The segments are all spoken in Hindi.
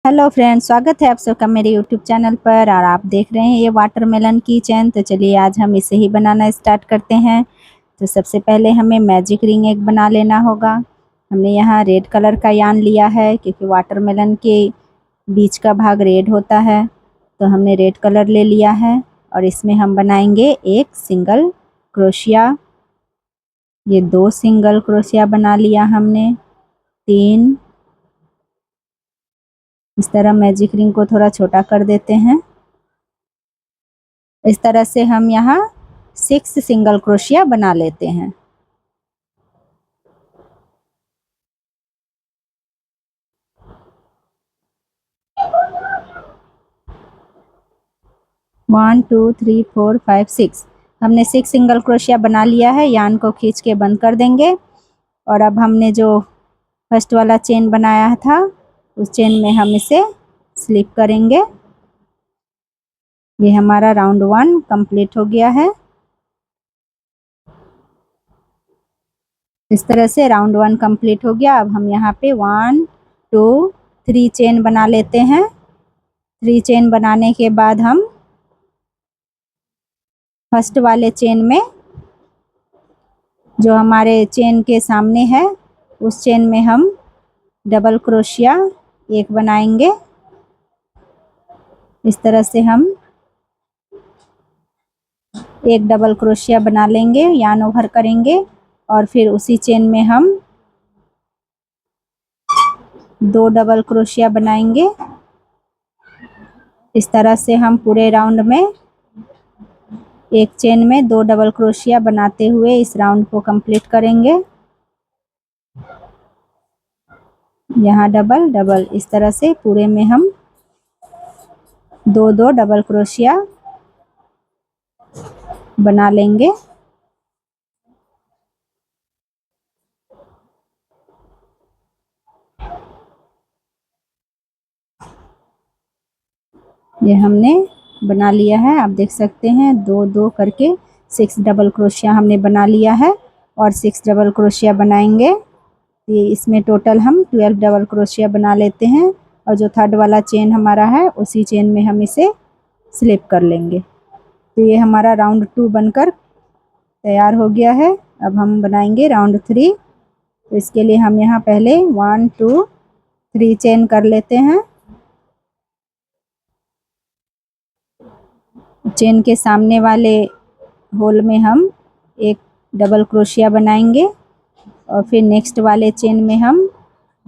हेलो फ्रेंड्स, स्वागत है आप सबका मेरे यूट्यूब चैनल पर। और आप देख रहे हैं ये वाटरमेलन की चैन। तो चलिए आज हम इसे ही बनाना स्टार्ट करते हैं। तो सबसे पहले हमें मैजिक रिंग एक बना लेना होगा। हमने यहाँ रेड कलर का यान लिया है क्योंकि वाटरमेलन के बीच का भाग रेड होता है, तो हमने रेड कलर ले लिया है। और इसमें हम बनाएंगे एक सिंगल क्रोशिया। ये 2 सिंगल क्रोशिया बना लिया हमने। 3। इस तरह मैजिक रिंग को थोड़ा छोटा कर देते हैं। इस तरह से हम यहाँ 6 सिंगल क्रोशिया बना लेते हैं। One two three four five six हमने 6 सिंगल क्रोशिया बना लिया है। यान को खींच के बंद कर देंगे। और अब हमने जो फर्स्ट वाला चेन बनाया था उस चेन में हम इसे स्लिप करेंगे। ये हमारा राउंड 1 कंप्लीट हो गया है। इस तरह से राउंड 1 कंप्लीट हो गया। अब हम यहाँ पे 1 2 3 चेन बना लेते हैं। 3 चेन बनाने के बाद हम फर्स्ट वाले चेन में जो हमारे चेन के सामने है उस चेन में हम डबल क्रोशिया एक बनाएंगे। इस तरह से हम एक डबल क्रोशिया बना लेंगे, यान ओवर करेंगे और फिर उसी चेन में हम 2 डबल क्रोशिया बनाएंगे। इस तरह से हम पूरे राउंड में एक चेन में 2 डबल क्रोशिया बनाते हुए इस राउंड को कंप्लीट करेंगे। यहाँ डबल डबल, इस तरह से पूरे में हम 2 डबल क्रोशिया बना लेंगे। ये हमने बना लिया है। आप देख सकते हैं 2 2 करके 6 डबल क्रोशिया हमने बना लिया है और 6 डबल क्रोशिया बनाएंगे। ये इसमें टोटल हम 12 डबल क्रोशिया बना लेते हैं और जो थर्ड वाला चेन हमारा है उसी चेन में हम इसे स्लिप कर लेंगे। तो ये हमारा राउंड 2 बनकर तैयार हो गया है। अब हम बनाएंगे राउंड 3। तो इसके लिए हम यहाँ पहले 1 2 3 चेन कर लेते हैं। चेन के सामने वाले होल में हम एक डबल क्रोशिया बनाएंगे और फिर नेक्स्ट वाले चेन में हम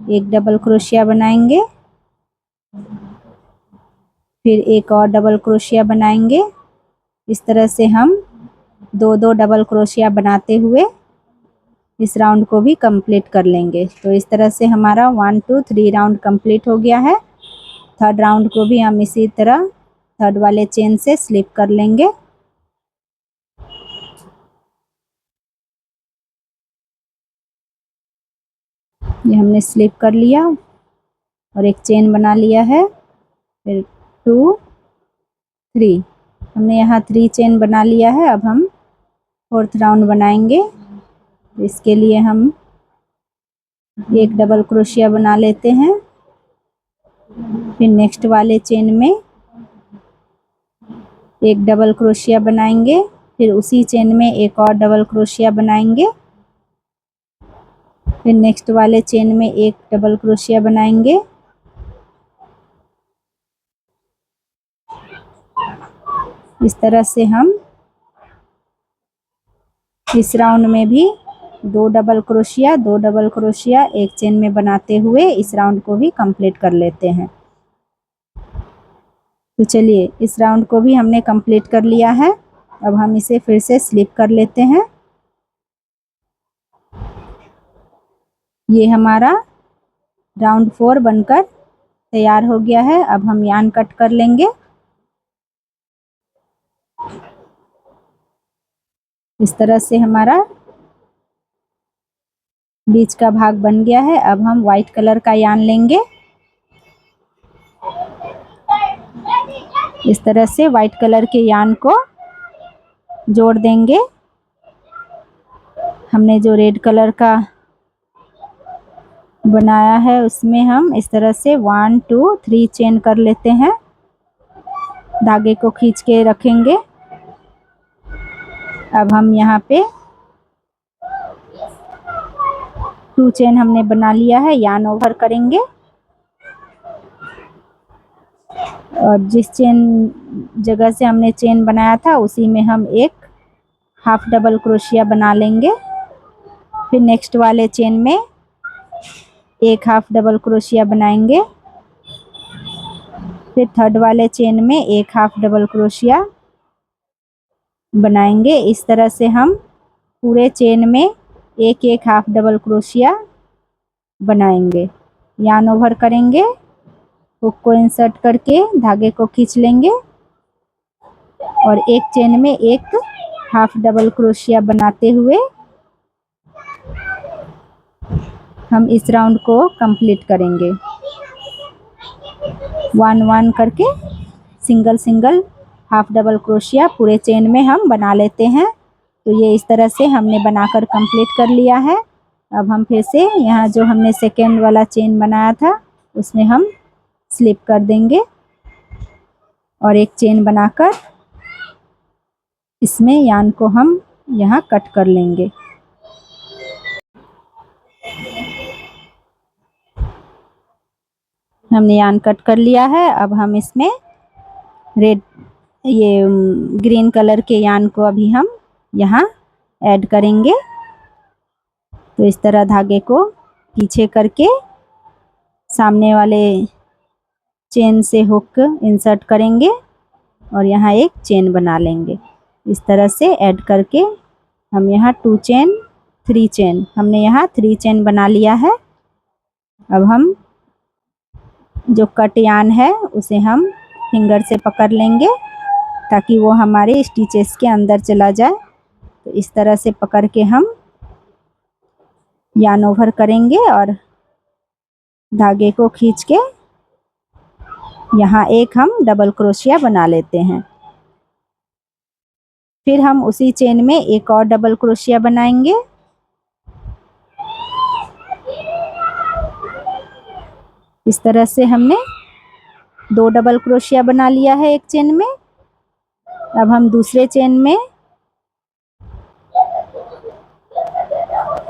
एक डबल क्रोशिया बनाएंगे, फिर एक और डबल क्रोशिया बनाएंगे। इस तरह से हम 2 डबल क्रोशिया बनाते हुए इस राउंड को भी कंप्लीट कर लेंगे। तो इस तरह से हमारा 1 2 3 राउंड कंप्लीट हो गया है। थर्ड राउंड को भी हम इसी तरह थर्ड वाले चेन से स्लिप कर लेंगे। ये हमने स्लिप कर लिया और एक चेन बना लिया है। फिर 2 3 हमने यहाँ 3 चेन बना लिया है। अब हम फोर्थ राउंड बनाएंगे। इसके लिए हम एक डबल क्रोशिया बना लेते हैं, फिर नेक्स्ट वाले चेन में एक डबल क्रोशिया बनाएंगे, फिर उसी चेन में एक और डबल क्रोशिया बनाएंगे, फिर नेक्स्ट वाले चेन में एक डबल क्रोशिया बनाएंगे। इस तरह से हम इस राउंड में भी 2 डबल क्रोशिया एक चेन में बनाते हुए इस राउंड को भी कंप्लीट कर लेते हैं। तो चलिए इस राउंड को भी हमने कंप्लीट कर लिया है। अब हम इसे फिर से स्लिप कर लेते हैं। ये हमारा राउंड 4 बनकर तैयार हो गया है। अब हम यान कट कर लेंगे। इस तरह से हमारा बीच का भाग बन गया है। अब हम व्हाइट कलर का यान लेंगे। इस तरह से व्हाइट कलर के यान को जोड़ देंगे। हमने जो रेड कलर का बनाया है उसमें हम इस तरह से 1 2 3 चेन कर लेते हैं। धागे को खींच के रखेंगे। अब हम यहाँ पे 2 चेन हमने बना लिया है, यार्न ओवर करेंगे और जिस चेन जगह से हमने चेन बनाया था उसी में हम एक हाफ डबल क्रोशिया बना लेंगे। फिर नेक्स्ट वाले चेन में एक हाफ डबल क्रोशिया बनाएंगे। फिर थर्ड वाले चेन में एक हाफ डबल क्रोशिया बनाएंगे। इस तरह से हम पूरे चेन में एक एक हाफ डबल क्रोशिया बनाएंगे। यार्न ओवर करेंगे, हुक को इंसर्ट करके धागे को खींच लेंगे और एक चेन में एक हाफ डबल क्रोशिया बनाते हुए हम इस राउंड को कंप्लीट करेंगे। 1 1 करके single single half double crochet पूरे चेन में हम बना लेते हैं। तो ये इस तरह से हमने बनाकर कंप्लीट कर लिया है। अब हम फिर से यहाँ जो हमने सेकेंड वाला चेन बनाया था उसमें हम स्लिप कर देंगे और एक चेन बनाकर इसमें यार्न को हम यहाँ कट कर लेंगे। हमने यार्न कट कर लिया है। अब हम इसमें रेड ये ग्रीन कलर के यार्न को अभी हम यहाँ ऐड करेंगे। तो इस तरह धागे को पीछे करके सामने वाले चेन से हुक इंसर्ट करेंगे और यहाँ एक चेन बना लेंगे। इस तरह से ऐड करके हम यहाँ 2 चेन 3 चेन हमने यहाँ 3 चेन बना लिया है। अब हम जो कट यार्न है उसे हम फिंगर से पकड़ लेंगे ताकि वो हमारे स्टिचेस के अंदर चला जाए। तो इस तरह से पकड़ के हम यार्न ओवर करेंगे और धागे को खींच के यहाँ एक हम डबल क्रोशिया बना लेते हैं। फिर हम उसी चेन में एक और डबल क्रोशिया बनाएंगे। इस तरह से हमने 2 डबल क्रोशिया बना लिया है एक चेन में। अब हम दूसरे चेन में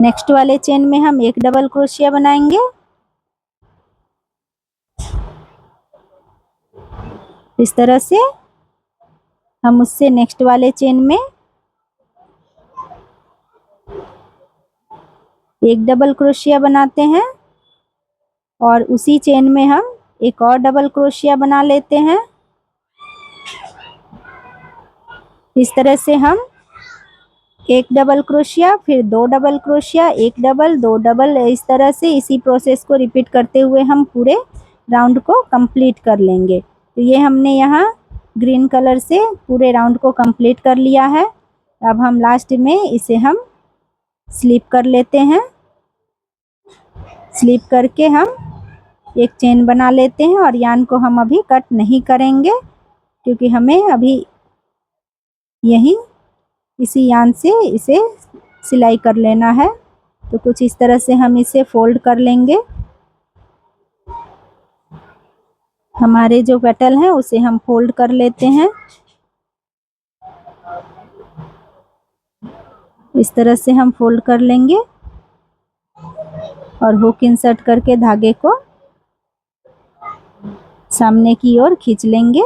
नेक्स्ट वाले चेन में हम एक डबल क्रोशिया बनाएंगे। इस तरह से हम उससे नेक्स्ट वाले चेन में एक डबल क्रोशिया बनाते हैं और उसी चेन में हम एक और डबल क्रोशिया बना लेते हैं। इस तरह से हम एक डबल क्रोशिया, फिर 2 डबल क्रोशिया, एक डबल, 2 डबल, इस तरह से इसी प्रोसेस को रिपीट करते हुए हम पूरे राउंड को कंप्लीट कर लेंगे। तो ये हमने यहाँ ग्रीन कलर से पूरे राउंड को कंप्लीट कर लिया है। अब हम लास्ट में इसे हम स्लिप कर लेते हैं। स्लिप करके हम एक चेन बना लेते हैं और यार्न को हम अभी कट नहीं करेंगे क्योंकि हमें अभी यहीं इसी यार्न से इसे सिलाई कर लेना है। तो कुछ इस तरह से हम इसे फोल्ड कर लेंगे। हमारे जो पेटल है उसे हम फोल्ड कर लेते हैं। इस तरह से हम फोल्ड कर लेंगे और हुक इंसर्ट करके धागे को सामने की ओर खींच लेंगे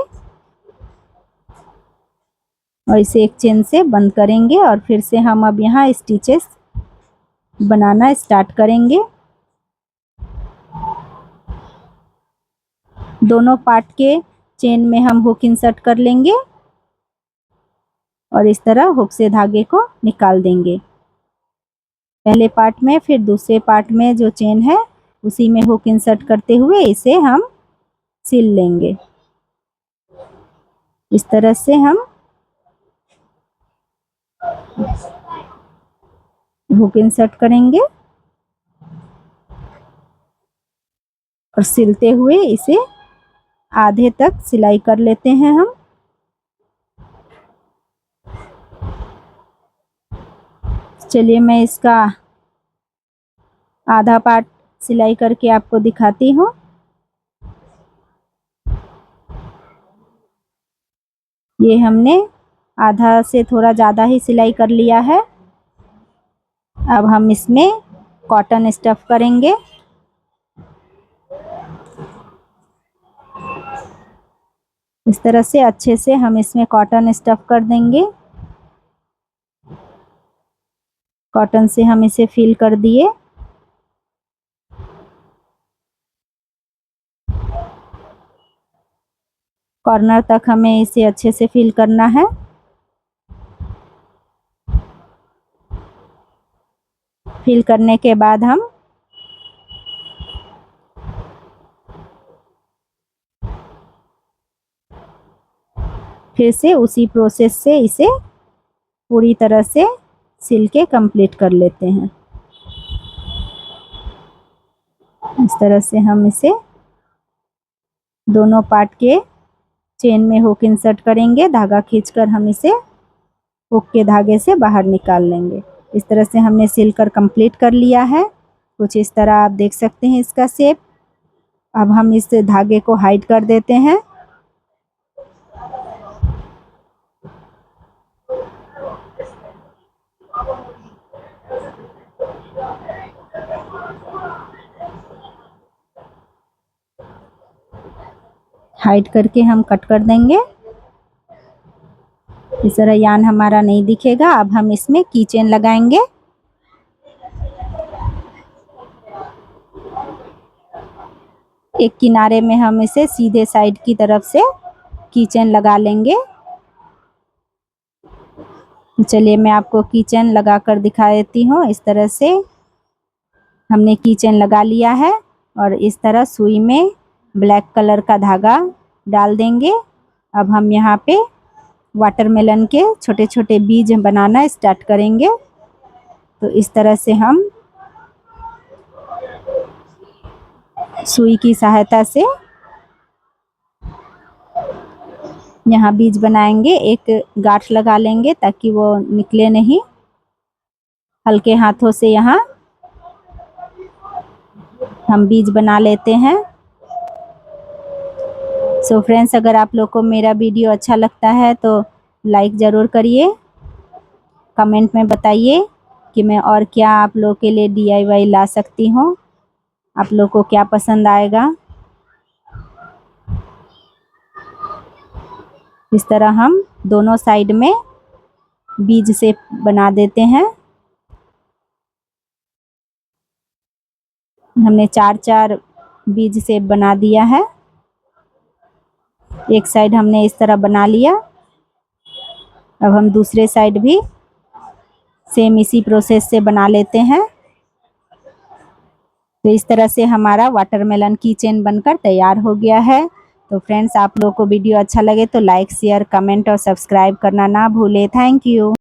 और इसे एक चेन से बंद करेंगे और फिर से हम अब यहाँ स्टिचेस बनाना स्टार्ट करेंगे। दोनों पार्ट के चेन में हम हुक इंसर्ट कर लेंगे और इस तरह हुक से धागे को निकाल देंगे। पहले पार्ट में, फिर दूसरे पार्ट में जो चेन है उसी में हुक इंसर्ट करते हुए इसे हम सिल लेंगे। इस तरह से हम हुक इंसर्ट करेंगे और सिलते हुए इसे आधे तक सिलाई कर लेते हैं हम। चलिए मैं इसका आधा पार्ट सिलाई करके आपको दिखाती हूँ। ये हमने आधा से थोड़ा ज़्यादा ही सिलाई कर लिया है। अब हम इसमें कॉटन स्टफ करेंगे। इस तरह से अच्छे से हम इसमें कॉटन स्टफ कर देंगे। कॉटन से हम इसे फिल कर दिए। कॉर्नर तक हमें इसे अच्छे से फिल करना है। फिल करने के बाद हम फिर से उसी प्रोसेस से इसे पूरी तरह से सिल के कंप्लीट कर लेते हैं। इस तरह से हम इसे दोनों पार्ट के चेन में हुक इंसर्ट करेंगे। धागा खींचकर हम इसे हुक के धागे से बाहर निकाल लेंगे। इस तरह से हमने सिलकर कंप्लीट कर लिया है। कुछ इस तरह आप देख सकते हैं इसका शेप। अब हम इस धागे को हाइड कर देते हैं। हाइड करके हम कट कर देंगे। इस तरह यान हमारा नहीं दिखेगा। अब हम इसमें की चेन लगाएंगे। एक किनारे में हम इसे सीधे साइड की तरफ से की चेन लगा लेंगे। चलिए मैं आपको की चेन लगा कर दिखा देती हूँ। इस तरह से हमने की चेन लगा लिया है और इस तरह सुई में ब्लैक कलर का धागा डाल देंगे। अब हम यहाँ पे वाटरमेलन के छोटे छोटे बीज बनाना स्टार्ट करेंगे। तो इस तरह से हम सुई की सहायता से यहाँ बीज बनाएंगे। एक गांठ लगा लेंगे ताकि वो निकले नहीं। हल्के हाथों से यहाँ हम बीज बना लेते हैं। सो फ्रेंड्स, अगर आप लोग को मेरा वीडियो अच्छा लगता है तो लाइक ज़रूर करिए। कमेंट में बताइए कि मैं और क्या आप लोग के लिए DIY ला सकती हूँ। आप लोग को क्या पसंद आएगा। इस तरह हम दोनों साइड में बीज से बना देते हैं। हमने 4-4 बीज से बना दिया है। एक साइड हमने इस तरह बना लिया। अब हम दूसरे साइड भी सेम इसी प्रोसेस से बना लेते हैं। तो इस तरह से हमारा वाटरमेलन की चेन बनकर तैयार हो गया है। तो फ्रेंड्स, आप लोगों को वीडियो अच्छा लगे तो लाइक, शेयर, कमेंट और सब्सक्राइब करना ना भूले। Thank you.